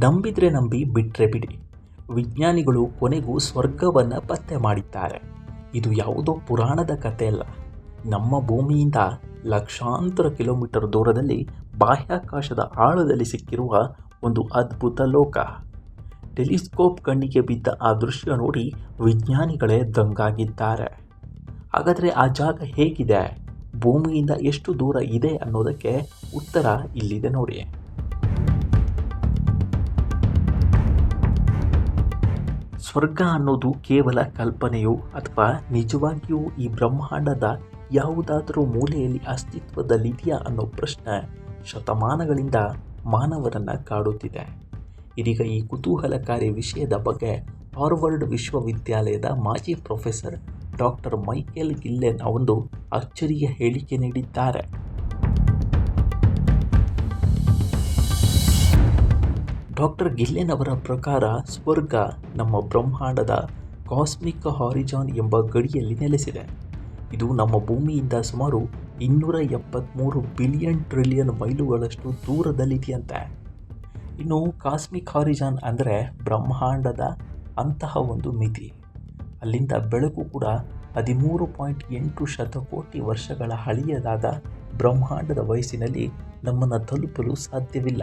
ನಂಬಿದ್ರೆ ನಂಬಿ ಬಿಟ್ರೆ ಬಿಡಿ, ವಿಜ್ಞಾನಿಗಳು ಕೊನೆಗೂ ಸ್ವರ್ಗವನ್ನು ಪತ್ತೆ ಮಾಡಿದ್ದಾರೆ. ಇದು ಯಾವುದೋ ಪುರಾಣದ ಕಥೆ ಅಲ್ಲ. ನಮ್ಮ ಭೂಮಿಯಿಂದ ಲಕ್ಷಾಂತರ ಕಿಲೋಮೀಟರ್ ದೂರದಲ್ಲಿ ಬಾಹ್ಯಾಕಾಶದ ಆಳದಲ್ಲಿ ಸಿಕ್ಕಿರುವ ಒಂದು ಅದ್ಭುತ ಲೋಕ. ಟೆಲಿಸ್ಕೋಪ್ ಕಣ್ಣಿಗೆ ಬಿದ್ದ ಆ ದೃಶ್ಯ ನೋಡಿ ವಿಜ್ಞಾನಿಗಳೇ ದಂಗಾಗಿದ್ದಾರೆ. ಹಾಗಾದರೆ ಆ ಜಾಗ ಹೇಗಿದೆ, ಭೂಮಿಯಿಂದ ಎಷ್ಟು ದೂರ ಇದೆ ಅನ್ನೋದಕ್ಕೆ ಉತ್ತರ ಇಲ್ಲಿದೆ ನೋಡಿ. ಸ್ವರ್ಗ ಅನ್ನೋದು ಕೇವಲ ಕಲ್ಪನೆಯೋ ಅಥವಾ ನಿಜವಾಗಿಯೂ ಈ ಬ್ರಹ್ಮಾಂಡದ ಯಾವುದಾದರೂ ಮೂಲೆಯಲ್ಲಿ ಅಸ್ತಿತ್ವದಲ್ಲಿದೆಯಾ ಅನ್ನೋ ಪ್ರಶ್ನೆ ಶತಮಾನಗಳಿಂದ ಮಾನವರನ್ನು ಕಾಡುತ್ತಿದೆ. ಇದೀಗ ಈ ಕುತೂಹಲಕಾರಿ ವಿಷಯದ ಬಗ್ಗೆ ಹಾರ್ವರ್ಡ್ ವಿಶ್ವವಿದ್ಯಾಲಯದ ಮಾಜಿ ಪ್ರೊಫೆಸರ್ ಡಾಕ್ಟರ್ ಮೈಕೆಲ್ ಗಿಲ್ಲೆನ್ ಒಂದು ಅಚ್ಚರಿಯ ಹೇಳಿಕೆ ನೀಡಿದ್ದಾರೆ. ಡಾಕ್ಟರ್ ಗಿಲ್ಲೆನ್ ಅವರ ಪ್ರಕಾರ ಸ್ವರ್ಗ ನಮ್ಮ ಬ್ರಹ್ಮಾಂಡದ ಕಾಸ್ಮಿಕ್ ಹಾರಿಜಾನ್ ಎಂಬ ಗಡಿಯಲ್ಲಿ ನೆಲೆಸಿದೆ. ಇದು ನಮ್ಮ ಭೂಮಿಯಿಂದ ಸುಮಾರು 273 ಬಿಲಿಯನ್ ಟ್ರಿಲಿಯನ್ ಮೈಲುಗಳಷ್ಟು ದೂರದಲ್ಲಿದೆಯಂತೆ. ಇನ್ನು ಕಾಸ್ಮಿಕ್ ಹಾರಿಜಾನ್ ಅಂದರೆ ಬ್ರಹ್ಮಾಂಡದ ಅಂತಹ ಒಂದು ಮಿತಿ. ಅಲ್ಲಿಂದ ಬೆಳಕು ಕೂಡ 13.8 ಶತಕೋಟಿ ವರ್ಷಗಳ ಹಳೆಯದಾದ ಬ್ರಹ್ಮಾಂಡದ ವಯಸ್ಸಿನಲ್ಲಿ ನಮ್ಮನ್ನು ತಲುಪಲು ಸಾಧ್ಯವಿಲ್ಲ.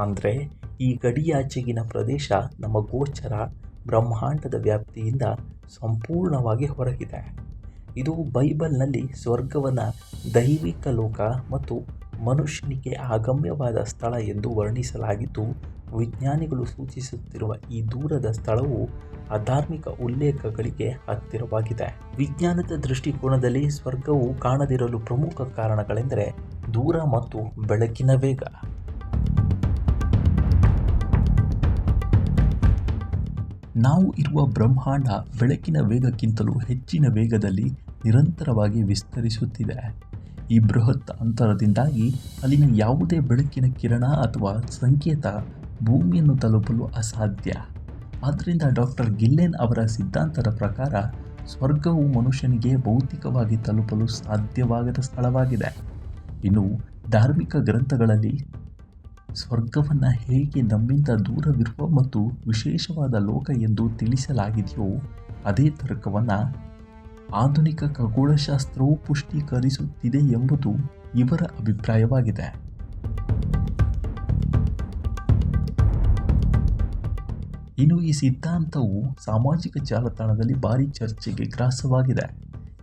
ಅಂದರೆ ಈ ಗಡಿಯಾಚೆಗಿನ ಪ್ರದೇಶ ನಮ್ಮ ಗೋಚರ ಬ್ರಹ್ಮಾಂಡದ ವ್ಯಾಪ್ತಿಯಿಂದ ಸಂಪೂರ್ಣವಾಗಿ ಹೊರಗಿದೆ. ಇದು ಬೈಬಲ್ನಲ್ಲಿ ಸ್ವರ್ಗವನ್ನು ದೈವಿಕ ಲೋಕ ಮತ್ತು ಮನುಷ್ಯನಿಗೆ ಅಗಮ್ಯವಾದ ಸ್ಥಳ ಎಂದು ವರ್ಣಿಸಲಾಗಿದ್ದು, ವಿಜ್ಞಾನಿಗಳು ಸೂಚಿಸುತ್ತಿರುವ ಈ ದೂರದ ಸ್ಥಳವು ಅಧಾರ್ಮಿಕ ಉಲ್ಲೇಖಗಳಿಗೆ ಹತ್ತಿರವಾಗಿದೆ. ವಿಜ್ಞಾನದ ದೃಷ್ಟಿಕೋನದಲ್ಲಿ ಸ್ವರ್ಗವು ಕಾಣದಿರಲು ಪ್ರಮುಖ ಕಾರಣಗಳೆಂದರೆ ದೂರ ಮತ್ತು ಬೆಳಕಿನ ವೇಗ. ನಾವು ಇರುವ ಬ್ರಹ್ಮಾಂಡ ಬೆಳಕಿನ ವೇಗಕ್ಕಿಂತಲೂ ಹೆಚ್ಚಿನ ವೇಗದಲ್ಲಿ ನಿರಂತರವಾಗಿ ವಿಸ್ತರಿಸುತ್ತಿದೆ. ಈ ಬೃಹತ್ ಅಂತರದಿಂದಾಗಿ ಅಲ್ಲಿನ ಯಾವುದೇ ಬೆಳಕಿನ ಕಿರಣ ಅಥವಾ ಸಂಕೇತ ಭೂಮಿಯನ್ನು ತಲುಪಲು ಅಸಾಧ್ಯ. ಆದ್ದರಿಂದ ಡಾಕ್ಟರ್ ಗಿಲ್ಲೆನ್ ಅವರ ಸಿದ್ಧಾಂತದ ಪ್ರಕಾರ ಸ್ವರ್ಗವು ಮನುಷ್ಯನಿಗೆ ಭೌತಿಕವಾಗಿ ತಲುಪಲು ಸಾಧ್ಯವಾಗದ ಸ್ಥಳವಾಗಿದೆ. ಇನ್ನು ಧಾರ್ಮಿಕ ಗ್ರಂಥಗಳಲ್ಲಿ ಸ್ವರ್ಗವನ್ನು ಹೇಗೆ ನಮ್ಮಿಂದ ದೂರವಿರುವ ಮತ್ತು ವಿಶೇಷವಾದ ಲೋಕ ಎಂದು ತಿಳಿಸಲಾಗಿದೆಯೋ ಅದೇ ತರ್ಕವನ್ನು ಆಧುನಿಕ ಖಗೋಳಶಾಸ್ತ್ರವು ಪುಷ್ಟೀಕರಿಸುತ್ತಿದೆ ಎಂಬುದು ಇವರ ಅಭಿಪ್ರಾಯವಾಗಿದೆ. ಇನ್ನು ಈ ಸಿದ್ಧಾಂತವು ಸಾಮಾಜಿಕ ಜಾಲತಾಣದಲ್ಲಿ ಭಾರಿ ಚರ್ಚೆಗೆ ಗ್ರಾಸವಾಗಿದೆ.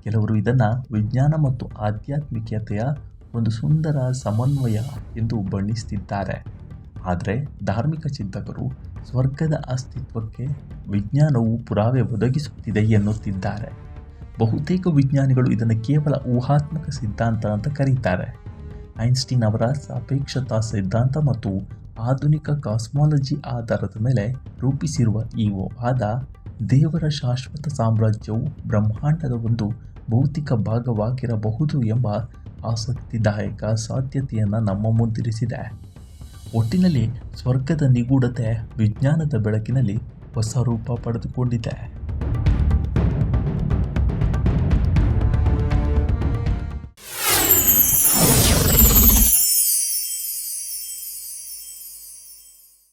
ಕೆಲವರು ಇದನ್ನು ವಿಜ್ಞಾನ ಮತ್ತು ಆಧ್ಯಾತ್ಮಿಕತೆಯ ಒಂದು ಸುಂದರ ಸಮನ್ವಯ ಎಂದು ಬಣ್ಣಿಸುತ್ತಿದ್ದಾರೆ. ಆದರೆ ಧಾರ್ಮಿಕ ಚಿಂತಕರು ಸ್ವರ್ಗದ ಅಸ್ತಿತ್ವಕ್ಕೆ ವಿಜ್ಞಾನವು ಪುರಾವೆ ಒದಗಿಸುತ್ತಿದೆ ಎನ್ನುತ್ತಿದ್ದಾರೆ. ಬಹುತೇಕ ವಿಜ್ಞಾನಿಗಳು ಇದನ್ನು ಕೇವಲ ಊಹಾತ್ಮಕ ಸಿದ್ಧಾಂತ ಅಂತ ಕರೀತಾರೆ. ಐನ್ಸ್ಟೀನ್ ಅವರ ಸಾಪೇಕ್ಷತಾ ಸಿದ್ಧಾಂತ ಮತ್ತು ಆಧುನಿಕ ಕಾಸ್ಮಾಲಜಿ ಆಧಾರದ ಮೇಲೆ ರೂಪಿಸಿರುವ ಈ ವಾದ ದೇವರ ಶಾಶ್ವತ ಸಾಮ್ರಾಜ್ಯವು ಬ್ರಹ್ಮಾಂಡದ ಒಂದು ಭೌತಿಕ ಭಾಗವಾಗಿರಬಹುದು ಎಂಬ ಆಸಕ್ತಿದಾಯಕ ಸಾಧ್ಯತೆಯನ್ನು ನಮ್ಮ ಮುಂದಿರಿಸಿದೆ. ಒಟ್ಟಿನಲ್ಲಿ ಸ್ವರ್ಗದ ನಿಗೂಢತೆ ವಿಜ್ಞಾನದ ಬೆಳಕಿನಲ್ಲಿ ಹೊಸ ರೂಪ ಪಡೆದುಕೊಂಡಿದೆ.